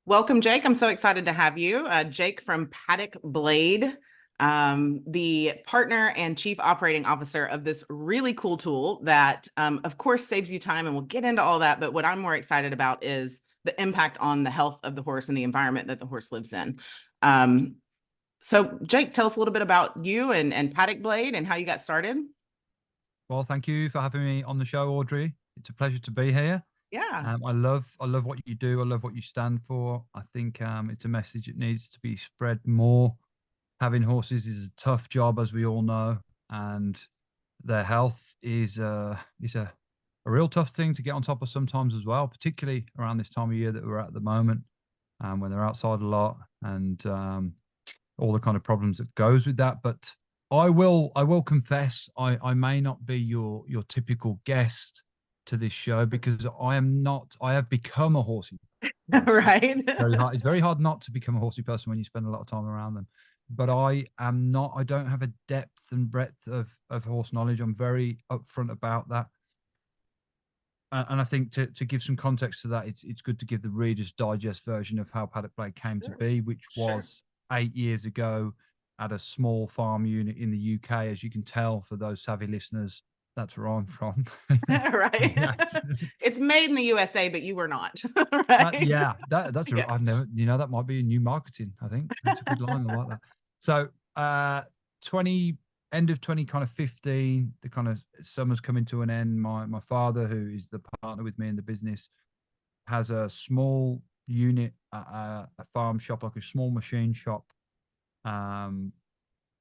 Welcome, Jake. I'm so excited to have you. Jake from Paddock Blade, the partner and chief operating officer of this really cool tool that, of course, saves you time, and we'll get into all that. But what I'm more excited about is the impact on the health of the horse and the environment that the horse lives in. So, Jake, tell us a little bit about you and Paddock Blade and how you got started. Well, thank you for having me on the show, Audrey. It's a pleasure to be here. Yeah, I love what you do. I love what you stand for. I think it's a message that needs to be spread more. Having horses is a tough job, as we all know, and their health is a real tough thing to get on top of sometimes as well, particularly around this time of year that we're at the moment, when they're outside a lot and all the kind of problems that goes with that. But I will confess I may not be your typical guest to this show because I am not. I have become a horsey person. right. Very hard. It's very hard not to become a horsey person when you spend a lot of time around them. But I am not. I don't have a depth and breadth of horse knowledge. I'm very upfront about that. And I think to give some context to that, it's good to give the Reader's Digest version of how Paddock Blade came to Sure, be, which sure. was 8 years ago at a small farm unit in the UK. As you can tell, for those savvy listeners, that's where I'm from. Right. Yeah, It's made in the USA, but you were not. Right. yeah, that's Yeah. I've never, that might be a new marketing. I think that's a good line. I like that. So, 20 end of 20 kind of 15, the kind of summer's coming to an end. My father, who is the partner with me in the business, has a small unit at a farm shop, like a small machine shop, um,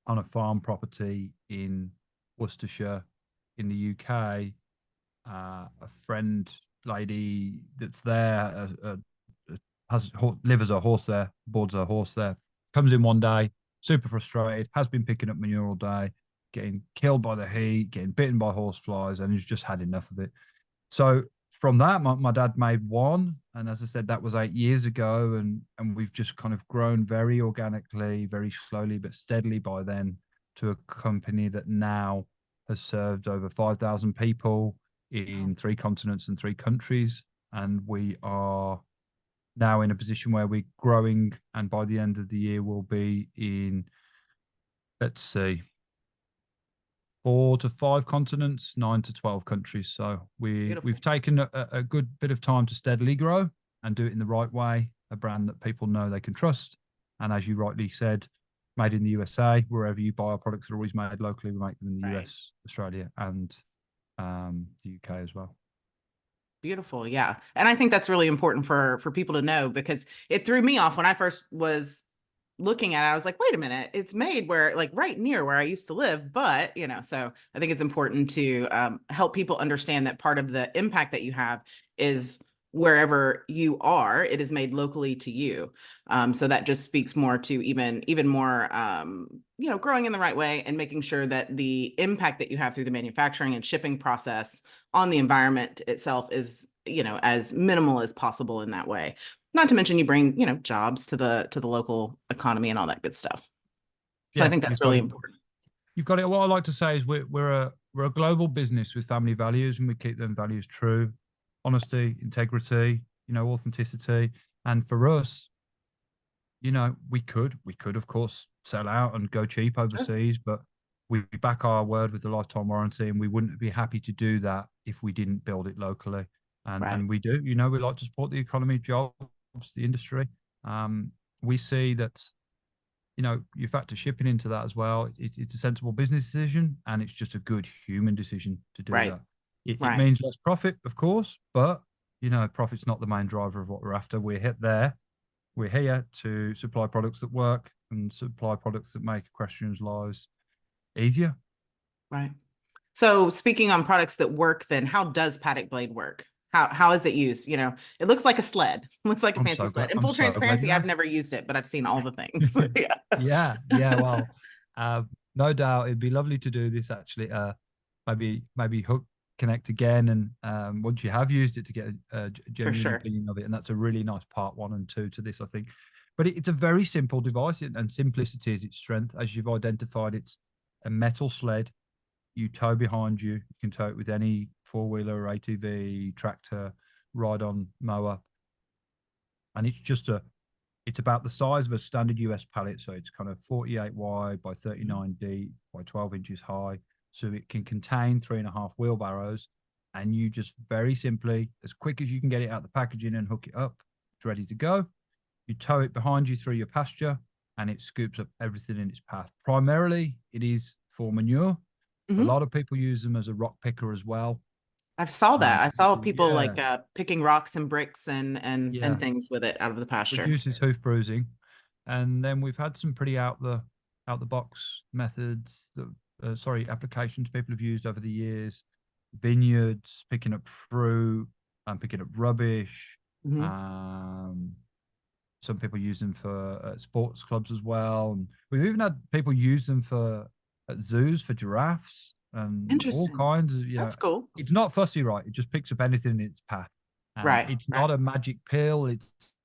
on a farm property in Worcestershire, in the UK. A friend lady that's there lives as a horse there, boards a horse there, comes in one day, super frustrated, has been picking up manure all day, getting killed by the heat, getting bitten by horse flies, and he's just had enough of it. So from that, my dad made one, and as I said, that was 8 years ago, and we've just kind of grown very organically, very slowly but steadily by then to a company that now has served over 5,000 people Wow. in three continents and three countries, and we are now in a position where we're growing, and by the end of the year, we'll be in, let's see, 4 to 5 continents, 9 to 12 countries. So we've Beautiful. taken a good bit of time to steadily grow and do it in the right way. A brand that people know they can trust, and as you rightly said, made in the USA. Wherever you buy our products, are always made locally. We make them in the Right. US, Australia, and the UK as well. Beautiful. Yeah. And I think that's really important for people to know because it threw me off when I first was looking at it. I was like, wait a minute, it's made where like right near where I used to live. But, so I think it's important to help people understand that part of the impact that you have is wherever you are, it is made locally to you. So that just speaks more to even more, growing in the right way and making sure that the impact that you have through the manufacturing and shipping process on the environment itself is, as minimal as possible in that way. Not to mention you bring, jobs to the local economy and all that good stuff. So I Yeah, think that's you've got really it. important. You've got it. What I like to say is we're a global business with family values, and we keep them values true: honesty, integrity, authenticity. And for us, we could of course sell out and go cheap Sure. overseas, but we back our word with the lifetime warranty, and we wouldn't be happy to do that if we didn't build it locally. And Right. we do. We like to support the economy, jobs, the industry. Um, we see that you factor shipping into that as well. It's a sensible business decision, and it's just a good human decision to do Right. that. It Right. means less profit, of course, but profit's not the main driver of what we're after. We're hit there. We're here to supply products that work and supply products that make equestrians' lives easier. Right. So speaking on products that work, then how does Paddock Blade work? How is it used? It looks like a sled. It looks like a I'm fancy so glad. sled. In I'm full so glad transparency, you I've asked. never used it, but I've seen all the things. Yeah. Yeah. Well, uh, no doubt it'd be lovely to do this actually. Maybe hook connect again, and once you have used it, to get a For genuine sure. opinion of it. And that's a really nice part one and two to this, I think. But it's a very simple device, and simplicity is its strength. As you've identified, it's a metal sled you tow behind you. You can tow it with any four wheeler, ATV, tractor, ride on mower. and it's about the size of a standard US pallet. So it's kind of 48 wide by 39 deep by 12 inches high. So it can contain 3.5 wheelbarrows. And you just very simply, as quick as you can get it out the packaging and hook it up, it's ready to go. You tow it behind you through your pasture and it scoops up everything in its path. Primarily, it is for manure. A Hmm. lot of people use them as a rock picker as well. I saw that. I saw people Yeah, like picking rocks and bricks and yeah. things with it out of the pasture. Reduces hoof bruising, and then we've had some pretty out the box methods that sorry applications people have used over the years. Vineyards, picking up fruit and picking up rubbish. Hmm. Um, some people use them for sports clubs as well, and we've even had people use them for at zoos for giraffes and all Interesting. kinds of. That's cool. It's not fussy, right? It just picks up anything in its path. Right. It's Right. not a magic pill.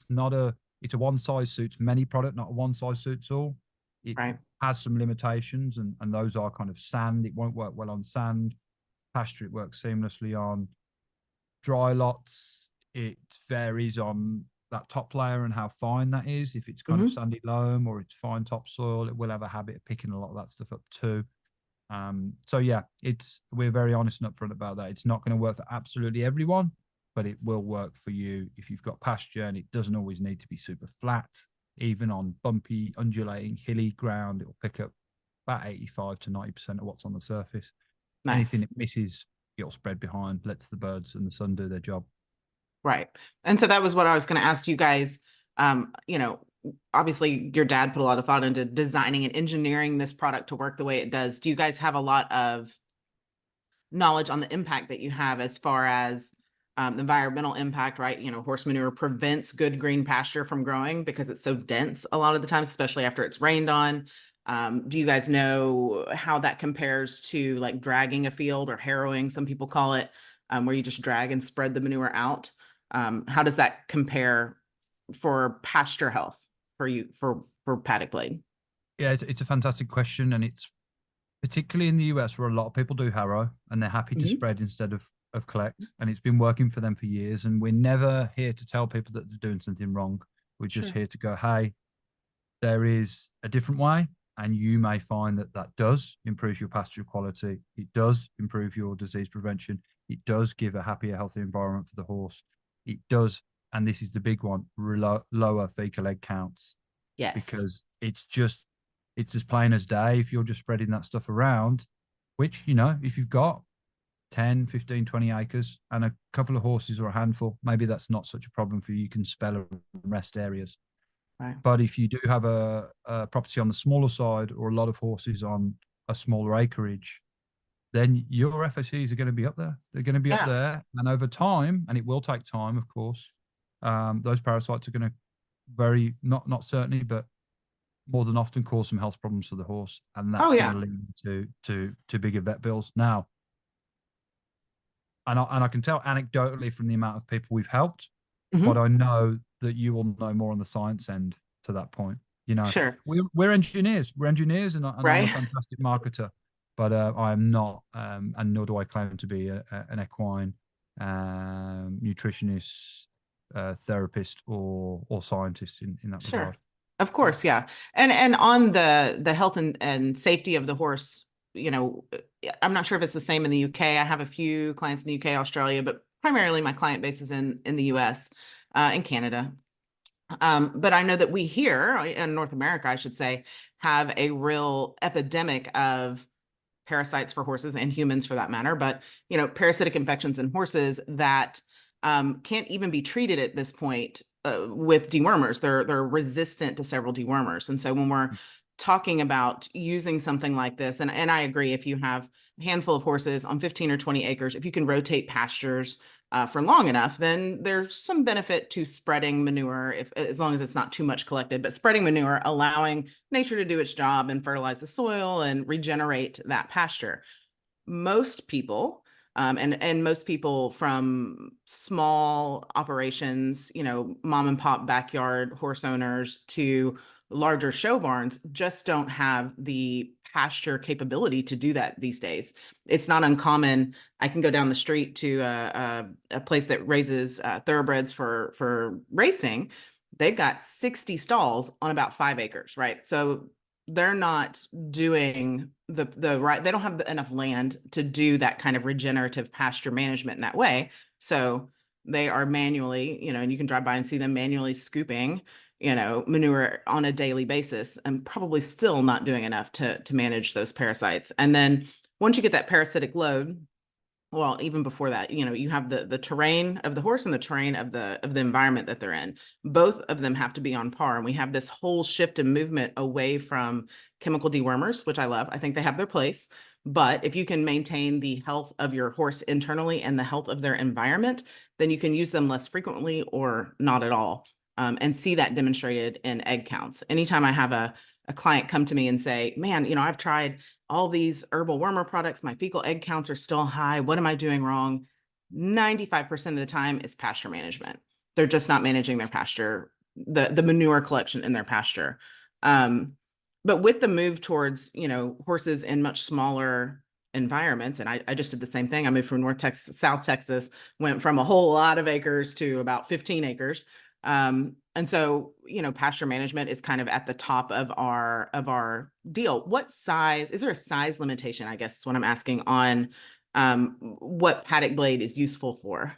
Not a it's a one size suits many product, not a one size suits all. It Right. has some limitations, and those are kind of sand. It won't work well on sand. Pasture, it works seamlessly on. Dry lots, it varies on that top layer and how fine that is. If it's kind of Hmm. sandy loam or it's fine topsoil, it will have a habit of picking a lot of that stuff up too. So yeah, we're very honest and upfront about that. It's not going to work for absolutely everyone, but it will work for you if you've got pasture, and it doesn't always need to be super flat. Even on bumpy, undulating, hilly ground, it will pick up about 85 to 90% of what's on the surface. Anything Nice. it misses, it'll spread behind, lets the birds and the sun do their job. Right. And so that was what I was going to ask you guys. You know, obviously your dad put a lot of thought into designing and engineering this product to work the way it does. Do you guys have a lot of knowledge on the impact that you have as far as the environmental impact, right? You know, horse manure prevents good green pasture from growing because it's so dense a lot of the times, especially after it's rained on. Do you guys know how that compares to like dragging a field or harrowing, some people call it, where you just drag and spread the manure out? How does that compare for pasture health for you for paddock blade? Yeah, it's a fantastic question, and it's particularly in the US where a lot of people do harrow and they're happy to Mhm. spread instead of collect, and it's been working for them for years. And we're never here to tell people that they're doing something wrong. We're just Sure. here to go, hey, there is a different way, and you may find that that does improve your pasture quality. It does improve your disease prevention. It does give a happier, healthier environment for the horse. It does, and this is the big one, lower fecal egg counts, Yes. because it's as plain as day if you're just spreading that stuff around, which, if you've got 10, 15, 20 acres and a couple of horses or a handful, maybe that's not such a problem for you. You can spell and rest areas. Right. But if you do have a property on the smaller side or a lot of horses on a smaller acreage, then your FSCs are going to be up there. They're going to be up Yeah. there. And over time, and it will take time, of course, those parasites are going to not certainly, but more than often cause some health problems for the horse, and Oh that's going yeah. to lead to bigger vet bills. Now, and I can tell anecdotally from the amount of people we've helped, but Hmm. I know that you will know more on the science end to that point. Sure. We're engineers. We're engineers, and I'm a Right. fantastic marketer, but I am not, and nor do I claim to be an equine nutritionist, therapist, or scientist in that Sure. regard. Of course, yeah. And on the health and safety of the horse, you know, I'm not sure if it's the same in the UK. I have a few clients in the UK, Australia, but primarily my client base is in the US, and Canada. But I know that we here in North America, I should say, have a real epidemic of parasites for horses and humans for that matter, but you know, parasitic infections in horses that can't even be treated at this point with dewormers. They're resistant to several dewormers, and so when we're talking about using something like this, and I agree, if you have a handful of horses on 15 or 20 acres, if you can rotate pastures for long enough, then there's some benefit to spreading manure, if as long as it's not too much collected. But spreading manure, allowing nature to do its job and fertilize the soil and regenerate that pasture. Most people, and most people from small operations, you know, mom and pop backyard horse owners to larger show barns, just don't have the pasture capability to do that these days. It's not uncommon. I can go down the street to a place that raises thoroughbreds for racing, they've got 60 stalls on about 5 acres, right? So they're not doing the right, they don't have enough land to do that kind of regenerative pasture management in that way. So they are manually, and you can drive by and see them manually scooping, manure on a daily basis, and probably still not doing enough to manage those parasites. And then once you get that parasitic load, well, even before that, you have the terrain of the horse and the terrain of the environment that they're in. Both of them have to be on par, and we have this whole shift and movement away from chemical dewormers, which I love. I think they have their place, but if you can maintain the health of your horse internally and the health of their environment, then you can use them less frequently or not at all, and see that demonstrated in egg counts. Anytime I have a client come to me and say, man, I've tried all these herbal wormer products, my fecal egg counts are still high. What am I doing wrong? 95% of the time, it's pasture management. They're just not managing their pasture, the manure collection in their pasture. But with the move towards, horses in much smaller environments, and I just did the same thing. I moved from North Texas, South Texas, went from a whole lot of acres to about 15 acres. And so, pasture management is kind of at the top of our deal. What size, is there a size limitation, I guess is what I'm asking, on what paddock blade is useful for?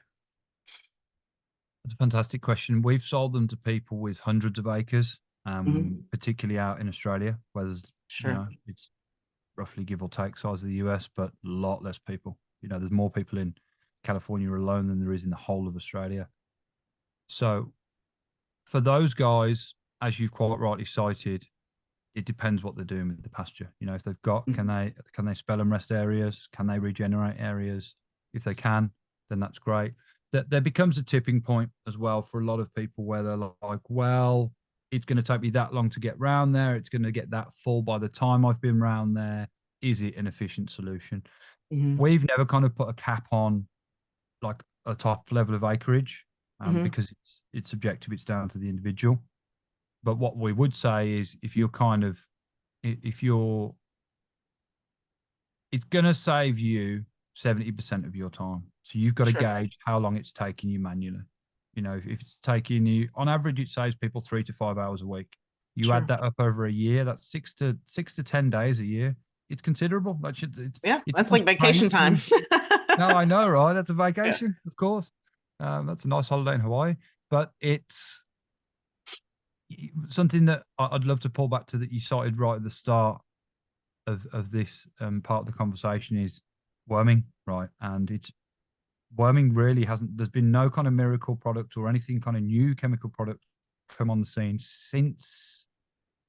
That's a fantastic question. We've sold them to people with hundreds of acres, particularly out in Australia, where there's, Sure. it's roughly give or take size of the US, but a lot less people. There's more people in California alone than there is in the whole of Australia. So for those guys, as you've quite rightly cited, it depends what they're doing with the pasture. If they've got, can they spell and rest areas? Can they regenerate areas? If they can, then that's great. There becomes a tipping point as well for a lot of people where they're like, well, it's going to take me that long to get round there. It's going to get that full by the time I've been round there. Is it an efficient solution? We've never kind of put a cap on like a top level of acreage, because it's subjective. It's down to the individual. But what we would say is if you're, it's going to save you 70% of your time. So you've got to Sure. gauge how long it's taking you manually. If it's taking you, on average, it saves people 3 to 5 hours a week. You add Sure. that up over a year, that's 6 to 10 days a year. It's considerable. Yeah, it's that's like vacation time. No, I know, right? That's a Yeah. vacation, of course. That's a nice holiday in Hawaii, but it's something that I'd love to pull back to that you cited right at the start of this part of the conversation is worming, right? And it's worming really hasn't. There's been no kind of miracle product or anything kind of new chemical product come on the scene since,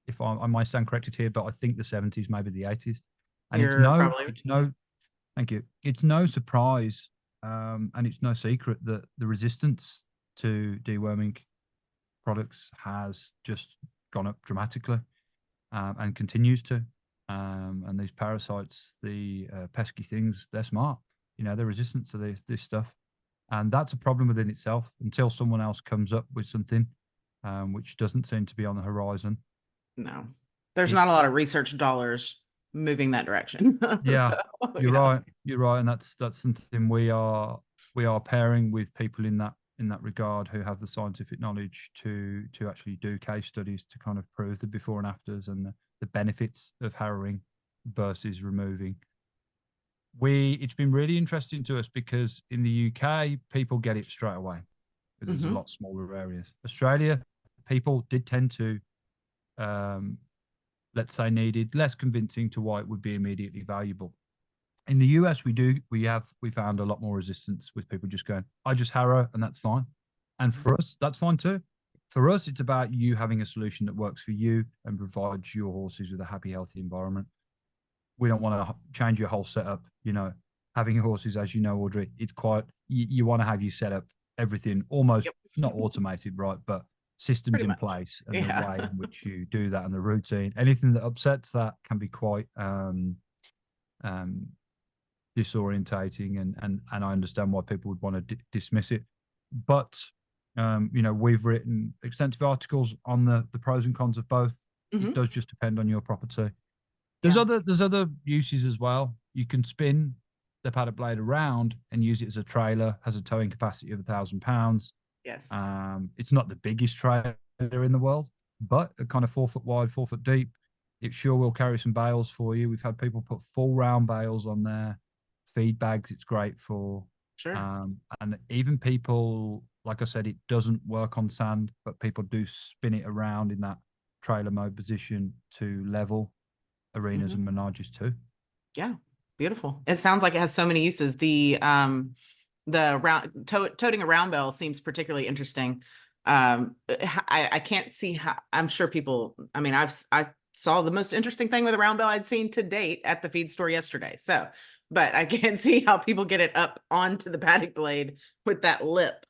if I might stand corrected here, but I think the 70s, maybe the 80s. And You're probably it's no, thank you. It's no surprise, and it's no secret that the resistance to deworming products has just gone up dramatically, and continues to. And these parasites, the pesky things, they're smart. They're resistant to this stuff, and that's a problem within itself until someone else comes up with something, which doesn't seem to be on the horizon. no. There's not a It's lot of research dollars moving that direction. Yeah, So, you're yeah. right. You're right, and that's something we are pairing with people in that regard who have the scientific knowledge to actually do case studies to kind of prove the before and afters and the benefits of harrowing versus removing. It's been really interesting to us because in the UK people get it straight away. There's a lot smaller areas. Australia, people did tend to, let's say, needed less convincing to why it would be immediately valuable. In the US, we found a lot more resistance with people just going, I just harrow and that's fine. And for us, that's fine too. For us, it's about you having a solution that works for you and provides your horses with a happy, healthy environment. We don't want to change your whole setup. Having horses, as you know, Audrey, it's quite, you want to have you set up everything almost Yep. not automated, right? But systems Pretty in much. place and the Yeah. way in which you do that and the routine. Anything that upsets that can be quite disorientating, and I understand why people would want to dismiss it. But we've written extensive articles on the pros and cons of both. It does just depend on your property. There's Yeah. other uses as well. You can spin the paddock blade around and use it as a trailer. Has a towing capacity of £1,000. Yes. It's not the biggest trailer, trailer in the world, but a kind of 4 foot wide, 4 foot deep. It sure will carry some bales for you. We've had people put full round bales on there, feed bags. It's great for, Sure. and even people, like I said, it doesn't work on sand, but people do spin it around in that trailer mode position to level arenas Mhm. and menages too. Yeah, beautiful. It sounds like it has so many uses. The toting a round bell seems particularly interesting. I can't see how. I'm sure people. I mean, I saw the most interesting thing with a round bell I'd seen to date at the feed store yesterday. So, but I can't see how people get it up onto the paddock blade with that lip.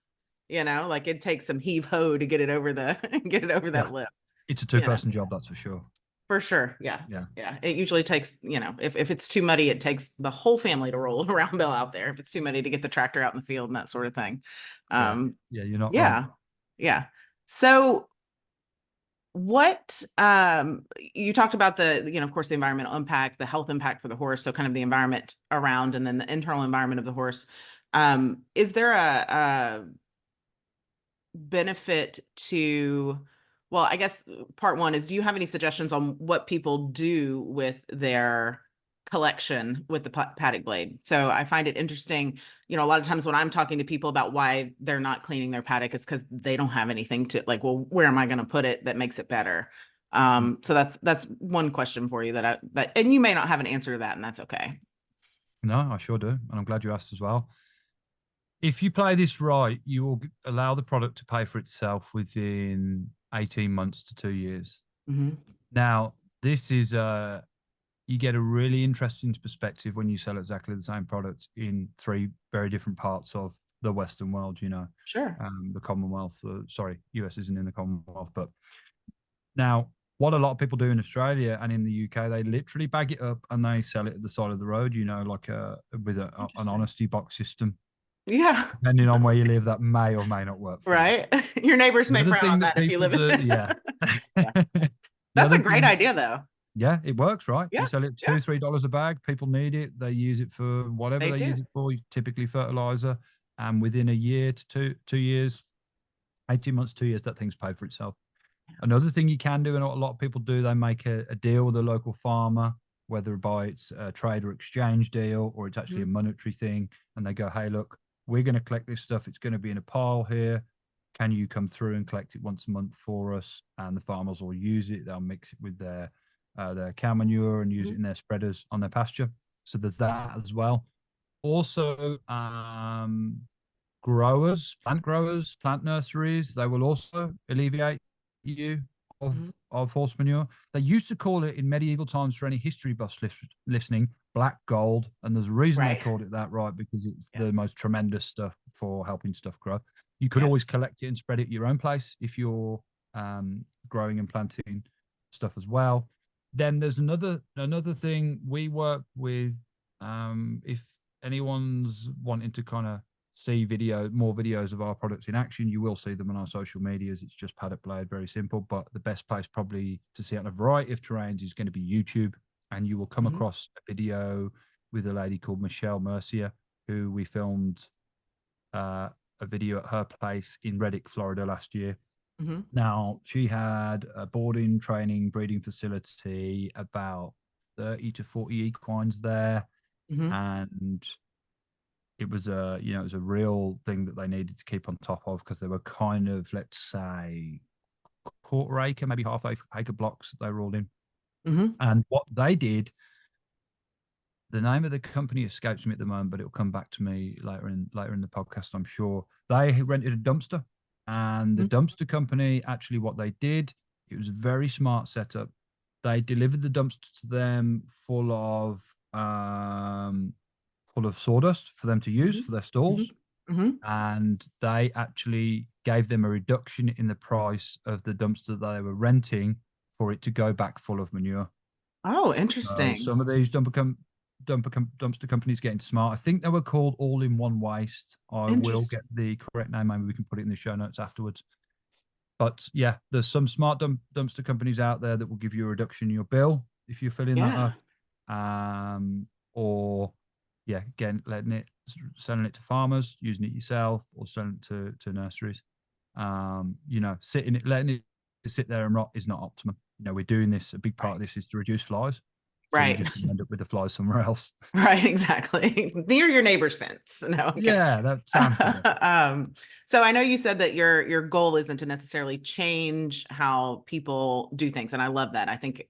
You know, like it takes some heave ho to get it over the get it over Yeah, that lip. it's a You know. two-person job, that's for sure. For sure. Yeah. Yeah. Yeah. It usually takes, if it's too muddy, it takes the whole family to roll around bell out there. If it's too muddy to get the tractor out in the field and that sort of thing. Yeah. Um, Yeah, you're not wrong. yeah. Yeah. So what you talked about of course, the environmental impact, the health impact for the horse. So kind of the environment around and then the internal environment of the horse. Is there a benefit to, well, I guess part one is, do you have any suggestions on what people do with their collection with the paddock blade? So I find it interesting, a lot of times when I'm talking to people about why they're not cleaning their paddock, it's because they don't have anything to, like, well, where am I going to put it that makes it better? So that's one question for you and you may not have an answer to that, and that's okay. No, I sure do. And I'm glad you asked as well. If you play this right, you will allow the product to pay for itself within 18 months to 2 years. Mm-hmm. Now, this is you get a really interesting perspective when you sell exactly the same product in three very different parts of the Western world, Sure. the Commonwealth, sorry, US isn't in the Commonwealth, but now what a lot of people do in Australia and in the UK, they literally bag it up and they sell it at the side of the road, like with an Interesting. honesty box system. Yeah. Depending on where you live, that may or may not work for you. Right. Your neighbors The may other frown thing on that that if you people live do, in. yeah. Yeah. The That's a other great thing, idea though. yeah, it works, right? You Yeah. sell it Yeah. $2-3 a bag. People need it. They use it for whatever They they do. use it for, typically fertilizer. And within a year to 2 years, 18 months, 2 years, that thing's paid for itself. Another thing you can do, and what a lot of people do, they make a deal with a local farmer, whether by it's a trade or exchange deal, or it's actually a Mhm. monetary thing. And they go, hey, look, we're going to collect this stuff. It's going to be in a pile here. Can you come through and collect it once a month for us? And the farmers will use it. They'll mix it with their cow manure and use it Mhm. in their spreaders on their pasture. So there's that as well. Also, plant growers, plant nurseries, they will also alleviate you Mhm. of horse manure. They used to call it in medieval times, for any history buffs listening, black gold, and there's a reason they Right. called it that, right? Because it's Yeah. the most tremendous stuff for helping stuff grow. You could always Yes. collect it and spread it at your own place if you're growing and planting stuff as well. Then there's another thing we work with. If anyone's wanting to kind of see more videos of our products in action, you will see them on our social medias. It's just Paddock Blade, very simple. But the best place probably to see it on a variety of terrains is going to be YouTube, and you will come Mhm. across a video with a lady called Michelle Mercier, who we filmed a video at her place in Reddick, Florida last year. Mhm. Now, she had a boarding, training, breeding facility, about 30 to 40 equines there, Mhm. and it was it was a real thing that they needed to keep on top of, because they were kind of, let's say, quarter acre, maybe half acre blocks that they were all in. Mhm. And what they did, the name of the company escapes me at the moment, but it'll come back to me later in the podcast, I'm sure. They rented a dumpster, and the Mhm. dumpster company, actually what they did, it was a very smart setup. They delivered the dumpster to them full of sawdust for them to use Mhm. for their stalls, Mhm. Mhm. and they actually gave them a reduction in the price of the dumpster they were renting for it to go back full of manure. Oh, So interesting. some of these dumpster companies getting smart. I think they were called All in One Waste. I will Interesting. get the correct name. Maybe we can put it in the show notes afterwards. But yeah, there's some smart dumpster companies out there that will give you a reduction in your bill if you're filling that Yeah. up. Or yeah, again, selling it to farmers, using it yourself, or selling it to nurseries. Sitting it, letting it sit there and rot is not optimum. We're doing this. A big part Right. of this is to reduce flies. So you're Right. just going to end up with the flies somewhere else. Right, exactly. Near your neighbor's fence. No, I'm kidding. Yeah, that sounds better. So I know you said that your goal isn't to necessarily change how people do things, and I love that. I think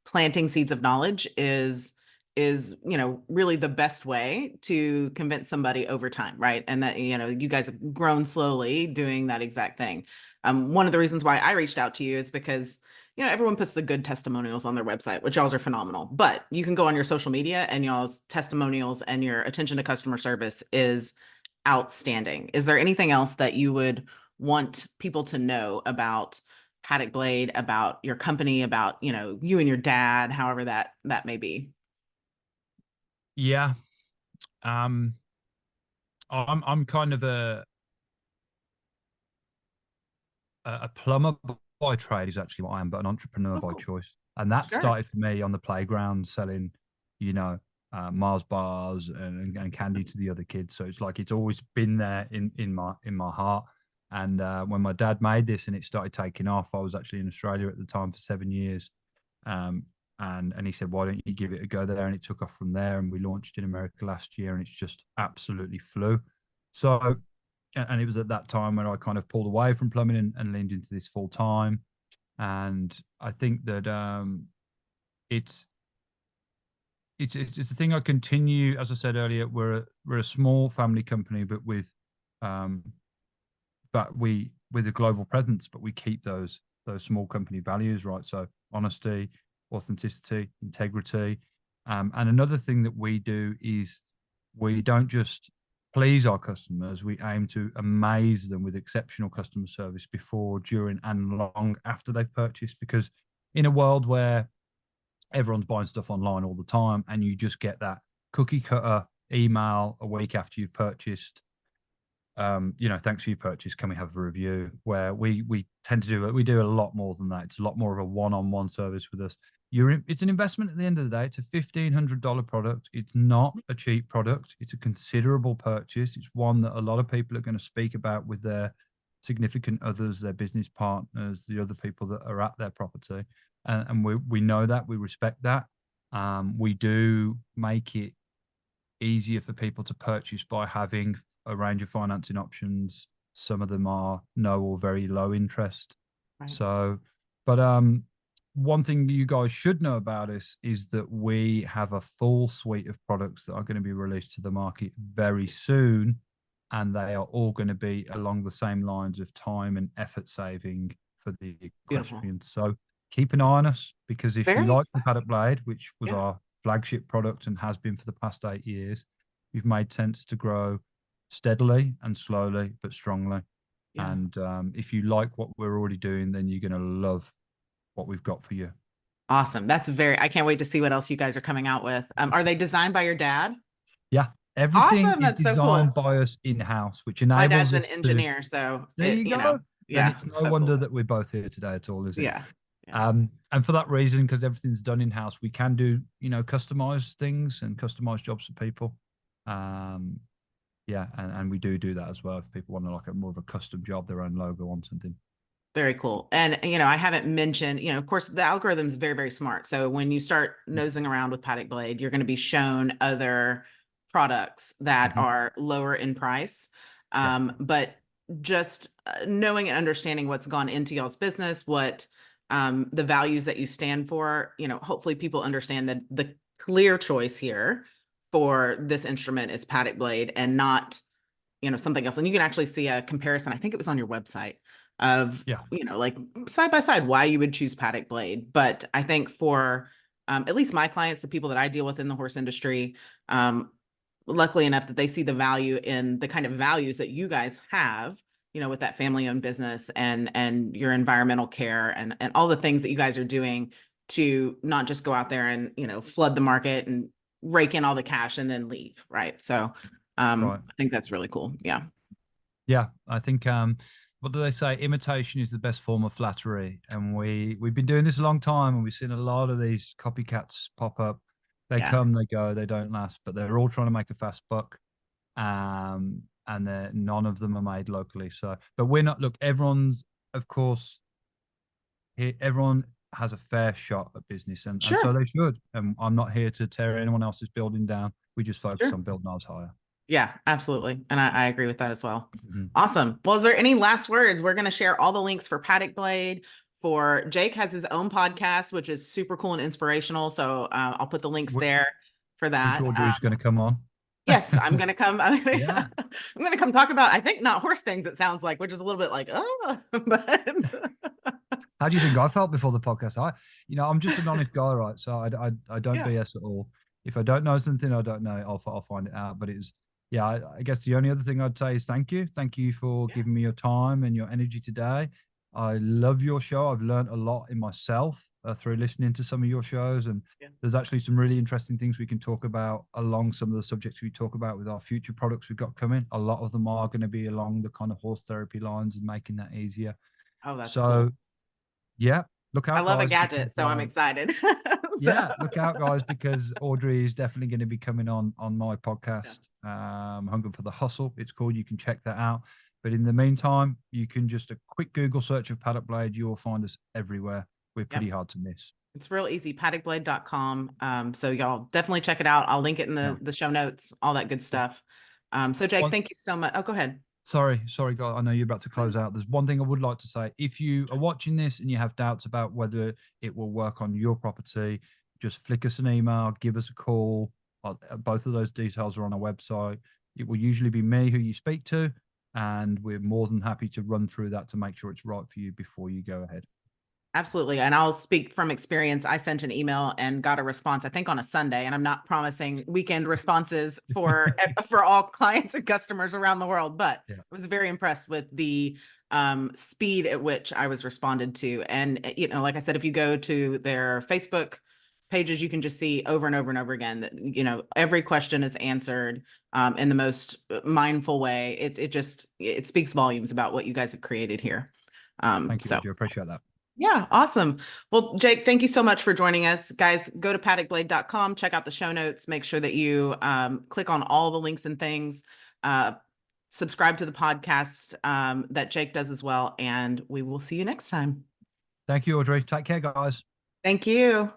planting seeds of knowledge is really the best way to convince somebody over time, right? And that you guys have grown slowly doing that exact thing. One of the reasons why I reached out to you is because everyone puts the good testimonials on their website, which y'all's are phenomenal. But you can go on your social media and y'all's testimonials and your attention to customer service is outstanding. Is there anything else that you would want people to know about Paddock Blade, about your company, about, you and your dad, however that may be? Yeah. Um, I'm kind of a plumber by trade is actually what I am, but an entrepreneur Oh, by cool. choice. And that Sure. started for me on the playground selling, you know, Mars bars and candy to the other kids. So it's like it's always been there in my heart. And when my dad made this and it started taking off, I was actually in Australia at the time for 7 years. Um, and he said, "Why don't you give it a go there?" And it took off from there. And we launched in America last year, and it's just absolutely flew. So and it was at that time when I kind of pulled away from plumbing and leaned into this full time. And I think that it's it's a thing I continue. As I said earlier, we're a small family company, but um, with a global presence, but we keep those small company values, right? So honesty, authenticity, integrity. And another thing that we do is we don't just please our customers, we aim to amaze them with exceptional customer service before, during, and long after they've purchased. Because in a world where everyone's buying stuff online all the time and you just get that cookie cutter email a week after you've purchased, thanks for your purchase. Can we have a review? Where we tend to do it, we do a lot more than that. It's a lot more of a one-on-one service with us. It's an investment at the end of the day. It's a $1,500 product. It's not a cheap product. It's a considerable purchase. It's one that a lot of people are going to speak about with their significant others, their business partners, the other people that are at their property, and we know that, we respect that. We do make it easier for people to purchase by having a range of financing options. Some of them are no or very low interest. Right. So, but one thing you guys should know about us is that we have a full suite of products that are going to be released to the market very soon, and they are all going to be along the same lines of time and effort saving for the Beautiful. equestrian. So keep an eye on us, because if you Very like the exciting. Paddock Blade, which was Yeah. our flagship product and has been for the past 8 years, we've made sense to grow steadily and slowly but strongly. Yeah. And if you like what we're already doing, then you're going to love what we've got for you. Awesome. I can't wait to see what else you guys are coming out with. Are they designed by your dad? Yeah, everything Awesome. is That's so designed cool. by us in house, which My enables dad's an us to. engineer, so There you go. Then yeah, it's no so wonder cool. that we're both here today at all, is it? Yeah. Yeah. And for that reason, because everything's done in house, we can do customized things and customized jobs for people. Um, yeah, and we do that as well if people want to like a more of a custom job, their own logo on something. Very cool. And I haven't mentioned, of course, the algorithm is very, very smart. So when you start nosing around with Paddock Blade, you're going to be shown other products that Mhm. are lower in price. Yeah, But just knowing and understanding what's gone into y'all's business, what the values that you stand for, hopefully people understand that the clear choice here for this instrument is Paddock Blade and not something else. And you can actually see a comparison. I think it was on your website of, yeah, like side by side, why you would choose Paddock Blade. But I think for at least my clients, the people that I deal with in the horse industry, luckily enough that they see the value in the kind of values that you guys have, with that family owned business and your environmental care and all the things that you guys are doing to not just go out there and, flood the market and rake in all the cash and then leave. Right. So right. I think that's really cool. Yeah. Yeah, I think what do they say? Imitation is the best form of flattery, and we've been doing this a long time, and we've seen a lot of these copycats pop up. They Yeah. come, they go, they don't last, but they're all trying to make a fast buck. And none of them are made locally. So, but we're not. Look, everyone's, of course, everyone has a fair shot at business, and so Sure. they should. And I'm not here to tear anyone else's building down. We just focus Sure. on building ours higher. Yeah, absolutely. And I agree with that as well. Mhm. Awesome. Well, is there any last words? We're going to share all the links for Paddock Blade. For Jake has his own podcast, which is super cool and inspirational. So I'll put the links there for Which that. Audrey's going to come on. Yes, I'm going to come. I'm Yeah. going to come talk about, I think, not horse things, it sounds like, which is a little bit like, oh, but How do you think I felt before the podcast? I'm just an honest guy, right? So I don't yeah. BS at all. If I don't know something, I don't know. I'll find it out. But yeah. I guess the only other thing I'd say is thank you. Thank you for Yeah. giving me your time and your energy today. I love your show. I've learned a lot in myself through listening to some of your shows, and Yeah. there's actually some really interesting things we can talk about along some of the subjects we talk about with our future products we've got coming. A lot of them are going to be along the kind of horse therapy lines and making that easier. Oh, that's So cool. yeah, look I out, love a guys, gadget, because so I'm excited. So, yeah, look out, guys, because Audrey is definitely going to be coming on my yeah. podcast. Hunger for the Hustle, it's called. You can check that out. But in the meantime, you can just a quick Google search of Paddock Blade. You will find us everywhere. We're Yep. pretty hard to miss. It's real easy, paddockblade.com. So y'all definitely check it out. I'll link it in Yeah. the show notes, all that good stuff. So Jake, One, thank you so much. Oh, go ahead. sorry, guys. I know you're about to close out. There's one thing I would like to say. If you are watching this and you have doubts about whether it will work on your property, just flick us an email, give us a call. Both of those details are on our website. It will usually be me who you speak to, and we're more than happy to run through that to make sure it's right for you before you go ahead. Absolutely. And I'll speak from experience. I sent an email and got a response, I think on a Sunday, and I'm not promising weekend responses for all clients and customers around the world, but Yeah. I was very impressed with the speed at which I was responded to. And, like I said, if you go to their Facebook pages, you can just see over and over and over again that, every question is answered in the most mindful way. It speaks volumes about what you guys have created here. Thank you, So Audrey. I appreciate that. yeah, awesome. Well, Jake, thank you so much for joining us. Guys, go to paddockblade.com, check out the show notes, make sure that you click on all the links and things, subscribe to the podcast that Jake does as well, and we will see you next time. Thank you, Audrey. Take care, guys. Thank you.